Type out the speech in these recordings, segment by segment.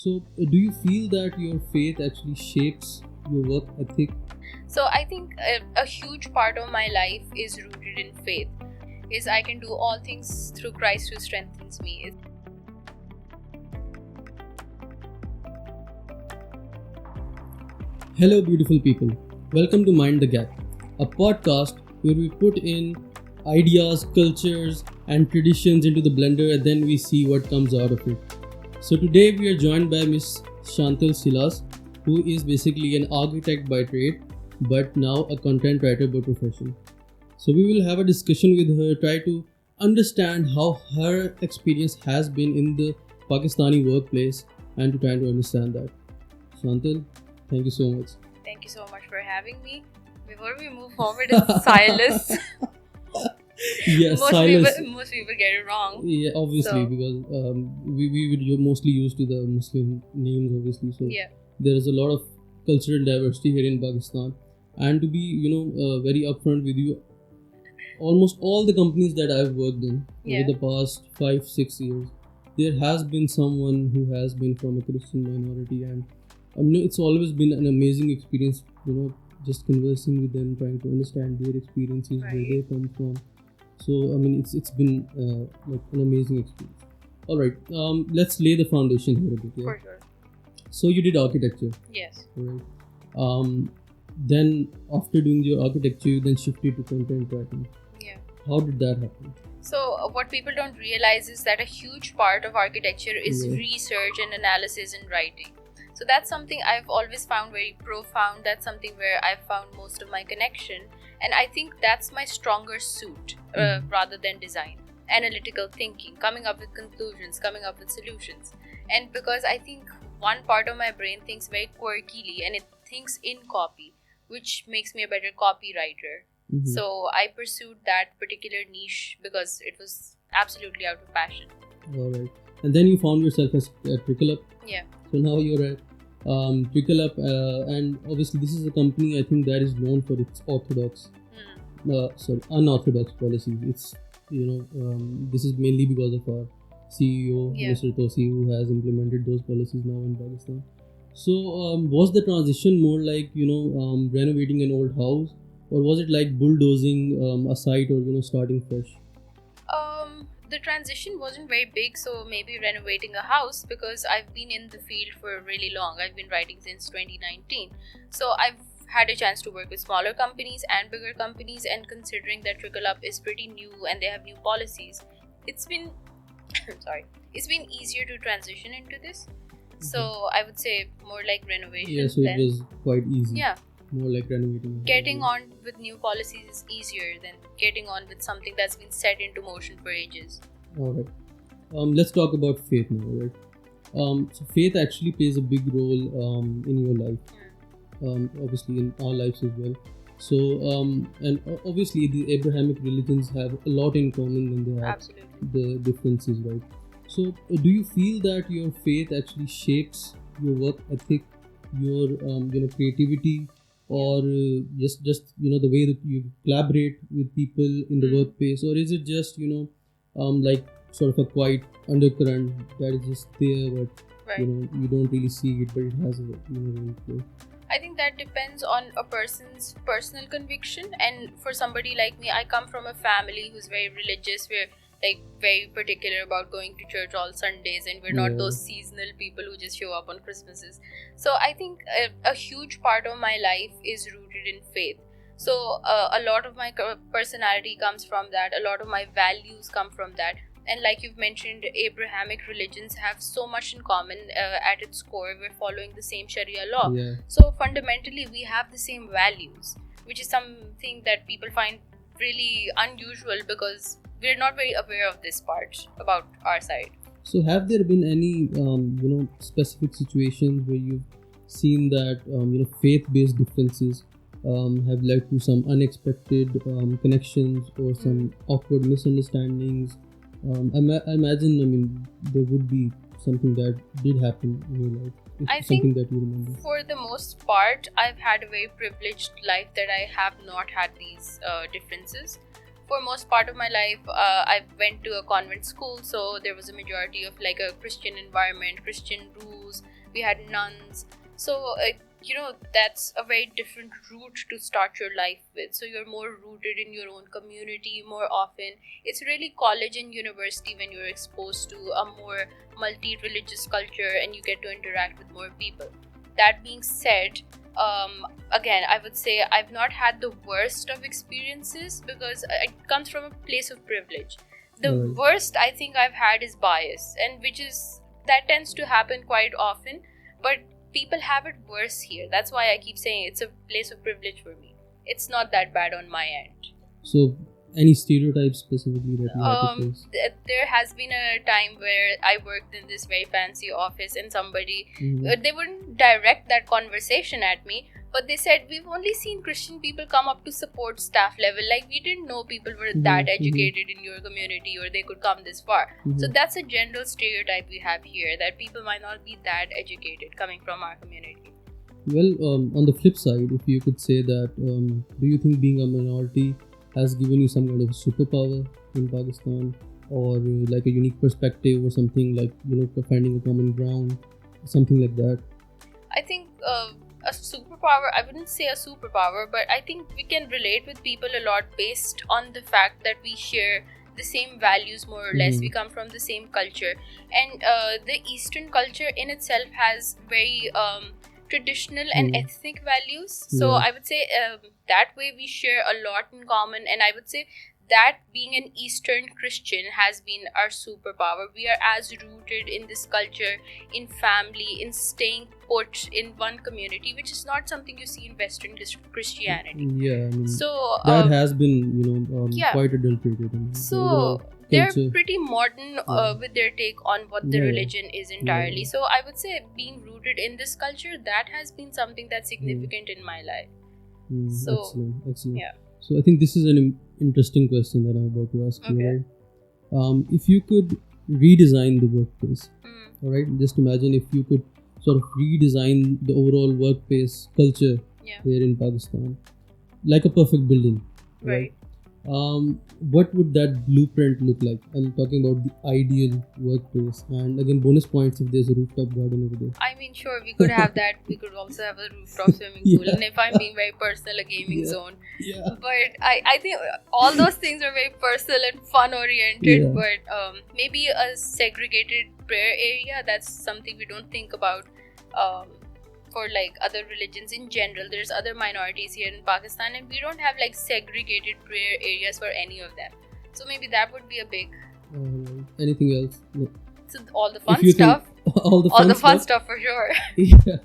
Do you feel that your faith actually shapes your work ethic? So I think a huge part of my life is rooted in faith. Is I can do all things through Christ who strengthens me. Hello, beautiful people. Welcome to Mind the Gap, a podcast where we put in ideas, cultures, and traditions into the blender and then we see what comes out of it. So today we are joined by Miss Shantal Silas, who is basically an architect by trade, but now a content writer by profession. So we will have a discussion with her, try to understand how her experience has been in the Pakistani workplace and to try to understand that. Shantal, thank you so much. Thank you so much for having me. Before we move forward, it's Silas. Yes, most people get it wrong. Yeah, obviously, So- because we would mostly used to the Muslim names, obviously. So Yeah. there is a lot of cultural diversity here in Pakistan. And to be, very upfront with you, almost all the companies that I've worked in Yeah. over the past 5-6 years, there has been someone who has been from a Christian minority, and it's always been an amazing experience. Just conversing with them, trying to understand their experiences, where they Right. come from. So it's been like an amazing experience. All right, let's lay the foundation here a bit. Yeah? For sure. So you did architecture, Yes. right? Then after doing your architecture, you then shifted to content writing. Yeah. How did that happen? So what people don't realize is that a huge part of architecture is Yeah. research and analysis and writing. So that's something I've always found very profound. That's something where I've found most of my connection. And I think that's my stronger suit rather than design. Analytical thinking, coming up with conclusions, coming up with solutions. And because I think one part of my brain thinks very quirkily and it thinks in copy, which makes me a better copywriter. Mhm. So I pursued that particular niche because it was absolutely out of passion. All right, and then you found yourself at Trickle Up. Yeah. So now you're at Trickle Up, and obviously this is a company I think that is known for its unorthodox policies. It's this is mainly because of our CEO, Yeah. Mr. Tosi, who has implemented those policies now in Pakistan. So was the transition more like renovating an old house, or was it like bulldozing a site, or starting fresh? The transition wasn't very big, so maybe renovating a house because I've been in the field for really long. I've been writing since 2019. So I've had a chance to work with smaller companies and bigger companies, and considering that Trickle Up is pretty new and they have new policies, it's been it's been easier to transition into this. So I would say more like renovation. Yeah, so it was quite easy. Yeah. More like renovating. Getting on with new policies is easier than getting on with something that's been set into motion for ages. All right. Let's talk about faith now, right? So faith actually plays a big role in your life. Obviously in our lives as well. So obviously the Abrahamic religions have a lot in common when they have Absolutely. the differences, right? So do you feel that your faith actually shapes your work ethic, your creativity, or just the way that you collaborate with people in the workplace, or is it just like sort of a quiet undercurrent that is just there, but Right. you don't really see it, but it has a role to play? I think that depends on a person's personal conviction. And for somebody like me, I come from a family who's very religious. We're like very particular about going to church all Sundays, and we're not Yeah. those seasonal people who just show up on Christmases. So I think a huge part of my life is rooted in faith. So a lot of my personality comes from that. A lot of my values come from that. And like you've mentioned, Abrahamic religions have so much in common. At its core, we're following the same Sharia law. Yeah. So fundamentally, we have the same values, which is something that people find really unusual because we're not very aware of this part about our side. So have there been any specific situations where you've seen that faith-based differences have led to some unexpected connections or some awkward misunderstandings? I imagine there would be something that did happen in your life. I Something think that you remember. For the most part, I've had a very privileged life that I have not had these differences. For most part of my life, I went to a convent school, so there was a majority of like a Christian environment, Christian rules, we had nuns. So that's a very different route to start your life with. So you're more rooted in your own community more often. It's really college and university when you're exposed to a more multi-religious culture and you get to interact with more people. That being said, again, I would say I've not had the worst of experiences because it comes from a place of privilege. The worst I think I've had is bias, and that tends to happen quite often, but people have it worse here. That's why I keep saying it's a place of privilege for me. It's not that bad on my end. So, any stereotypes specifically that you had to face? There has been a time where I worked in this very fancy office and somebody, they wouldn't direct that conversation at me, but they said, we've only seen Christian people come up to support staff level. Like, we didn't know people were that educated in your community or they could come this far. So that's a general stereotype we have here, that people might not be that educated coming from our community. Well, on the flip side, if you could say that, do you think being a minority has given you some kind of superpower in Pakistan, or like a unique perspective or something, like, finding a common ground, something like that? I think a superpower, I wouldn't say a superpower, but I think we can relate with people a lot based on the fact that we share the same values more or less. We come from the same culture, and the Eastern culture in itself has very traditional and ethnic values. So I would say that way we share a lot in common, and I would say that being an Eastern Christian has been our superpower. We are as rooted in this culture, in family, in staying put in one community, which is not something you see in Western Christianity. Yeah, so that has been, quite adulterated. So they're pretty modern with their take on what the religion is entirely. So I would say being rooted in this culture, that has been something that's significant in my life. Excellent. Yeah. So I think this is an interesting question that I'm about to ask you, right? If you could redesign the workplace, all right? Just imagine if you could sort of redesign the overall workplace culture here in Pakistan, like a perfect building, right? What would that blueprint look like? I'm talking about the ideal workplace. And again, bonus points if there's a rooftop garden over there. I mean, sure, we could have that. We could also have a rooftop swimming pool. And if I'm being very personal, a gaming zone. Yeah. But I think all those things are very personal and fun oriented. Yeah. But maybe a segregated prayer area, that's something we don't think about. For like other religions in general, there's other minorities here in Pakistan, and we don't have like segregated prayer areas for any of them. So maybe that would be a big. Anything else? No. So all the fun stuff. All the fun stuff for sure. Yeah.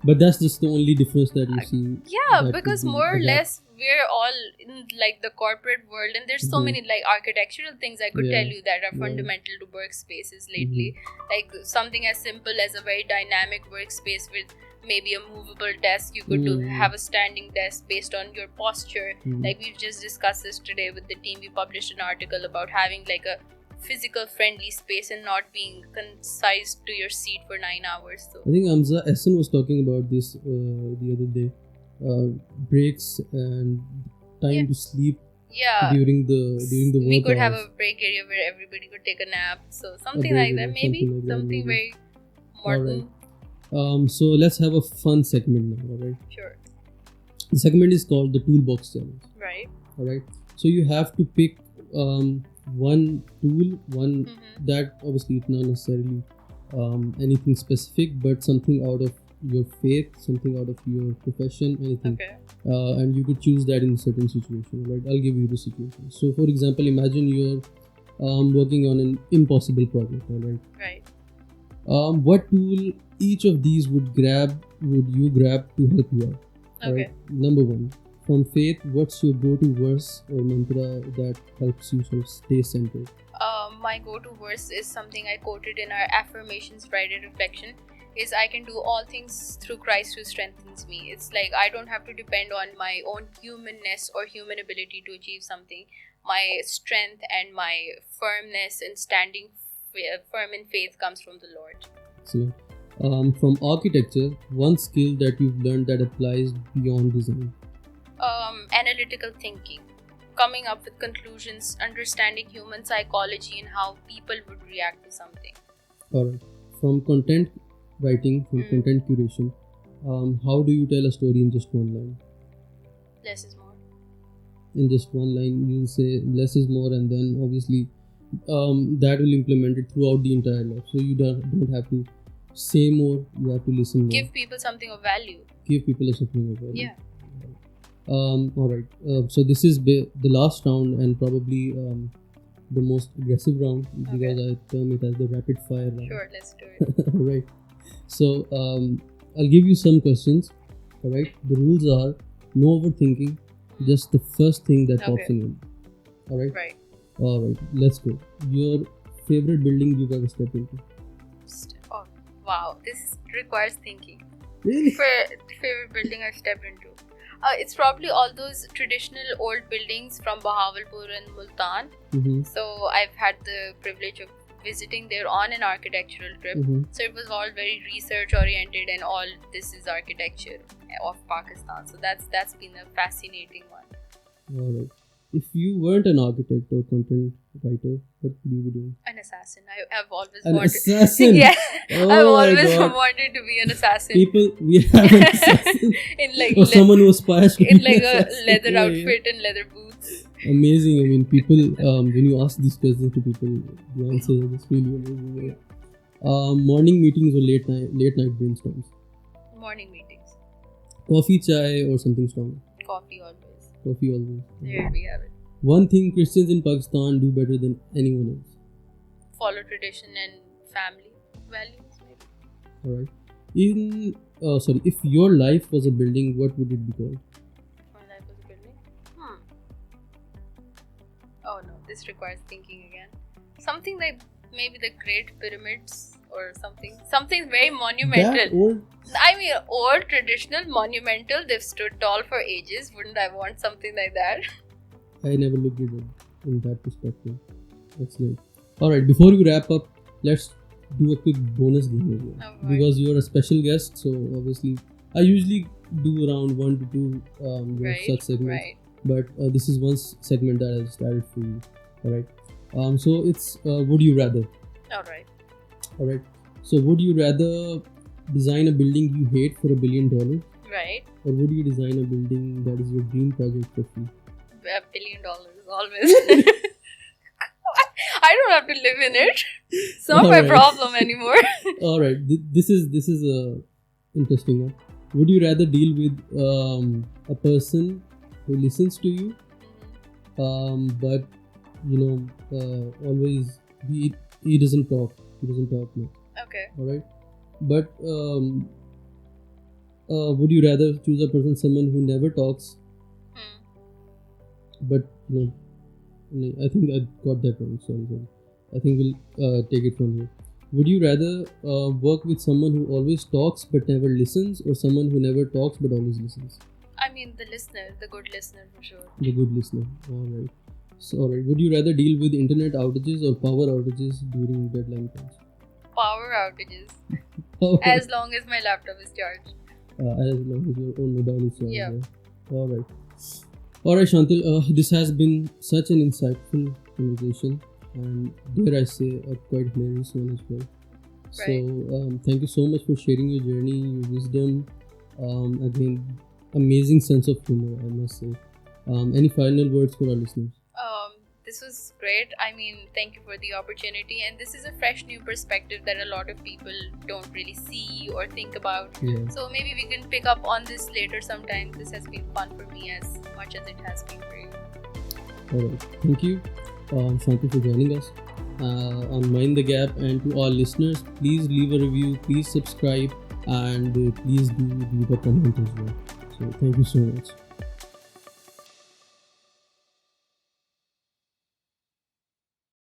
But that's just the only difference that you see. Yeah, because more or less we're all in like the corporate world, and there's so many like architectural things I could tell you that are fundamental to workspaces lately. Like something as simple as a very dynamic workspace with maybe a movable desk. You could have a standing desk based on your posture. Like we've just discussed this today with the team. We published an article about having like a physical friendly space and not being concised to your seat for 9 hours. So I think Amza Essen was talking about this the other day. Breaks and time to sleep during the work we could hours. Have a break area where everybody could take a nap. So something like that, maybe something very modern. Right. So let's have a fun segment now, alright? Sure. The segment is called the Toolbox Challenge. Right. Alright. So you have to pick one tool, that obviously it's not necessarily anything specific, but something out of your faith, something out of your profession, anything. Okay. And you could choose that in a certain situation, right? I'll give you the situation. So for example, imagine you're working on an impossible project, alright? Right. What tool each of these would you grab to help you out? Okay. Right? Number one, from faith, what's your go-to verse or mantra that helps you sort of stay centered? My go-to verse is something I quoted in our Affirmations Friday reflection, is I can do all things through Christ who strengthens me. It's like I don't have to depend on my own humanness or human ability to achieve something. My strength and my firmness and standing firm in faith comes from the Lord. Excellent. From architecture, one skill that you've learned that applies beyond design? Analytical thinking, coming up with conclusions, understanding human psychology and how people would react to something. Alright. From content writing, from content curation. How do you tell a story in just one line? Less is more. In just one line, you'll say less is more, and then obviously that will implement it throughout the entire life. So you don't have to say more, you have to listen more. Give people something of value. Give people something of value. Yeah. Alright, so this is the last round and probably the most aggressive round, because I term it as the rapid fire round. Sure, let's do it. Alright, so I'll give you some questions. Alright, the rules are no overthinking, just the first thing that pops in your mind. Alright? Right. Alright, let's go. Your favorite building you've ever stepped into? Oh, wow, this requires thinking. Really? Favorite building I stepped into. It's probably all those traditional old buildings from Bahawalpur and Multan. Mm-hmm. So I've had the privilege of visiting there on an architectural trip. Mm-hmm. So it was all very research oriented, and all this is architecture of Pakistan. So that's been a fascinating one. Alright. If you weren't an architect or content writer, what would you be doing? An assassin. I've always An wanted. assassin? Yeah, Oh I've my always God. wanted to be an assassin. People, we have an assassin. In like Or someone who aspires to in be like an a assassin. leather Yeah, outfit and leather boots. yeah. Amazing. I mean, people, when you ask these questions to people, the answers are just really amazing. Yeah. Morning meetings or late night brainstorms? Morning meetings. Coffee, chai, or something strong? Coffee always. Coffee always. There we have it. One thing Christians in Pakistan do better than anyone else. Follow tradition and family values, maybe. Alright. If your life was a building, what would it be called? My life was a building. Oh no, this requires thinking again. Something like maybe the Great Pyramids or something. Something very monumental. That old? I mean, old, traditional, monumental. They've stood tall for ages. Wouldn't I want something like that? I never looked at it in that perspective. Excellent. Alright, before we wrap up, let's do a quick bonus game as well. Alright. Because you're a special guest, so obviously I usually do around 1 to 2 such segments. Right. But this is one segment that I started for you. Alright. So it's would you rather? Alright. Alright. So would you rather design a building you hate for $1 billion? Right. Or would you design a building that is your dream project for free? $1 billion always. I don't have to live in it. It's not my Alright. problem anymore. Alright, this is a interesting one. Would you rather deal with a person who listens to you, but always he doesn't talk. He doesn't talk much. Okay. Alright, but would you rather choose a person, someone who never talks, but I think I got that wrong. Sorry. I think we'll take it from here. Would you rather work with someone who always talks but never listens, or someone who never talks but always listens? I mean, the listener, the good listener for sure. The good listener. Alright. So, alright. Would you rather deal with internet outages or power outages during deadline times? Power outages. Oh, As long as my laptop is charged. as long as your own mobile is charged. Yeah. Alright. Alright, Shantal. This has been such an insightful conversation, and dare I say, a quite hilarious one as well. So, thank you so much for sharing your journey, your wisdom. Again, amazing sense of humor, I must say. Any final words for our listeners? This was great. I mean, thank you for the opportunity. And this is a fresh new perspective that a lot of people don't really see or think about. Yeah. So maybe we can pick up on this later sometime. This has been fun for me as much as it has been for you. Alright. Thank you, Shantal, for joining us on Mind the Gap. And to all listeners, please leave a review, please subscribe, and please do leave a comment as well. So thank you so much.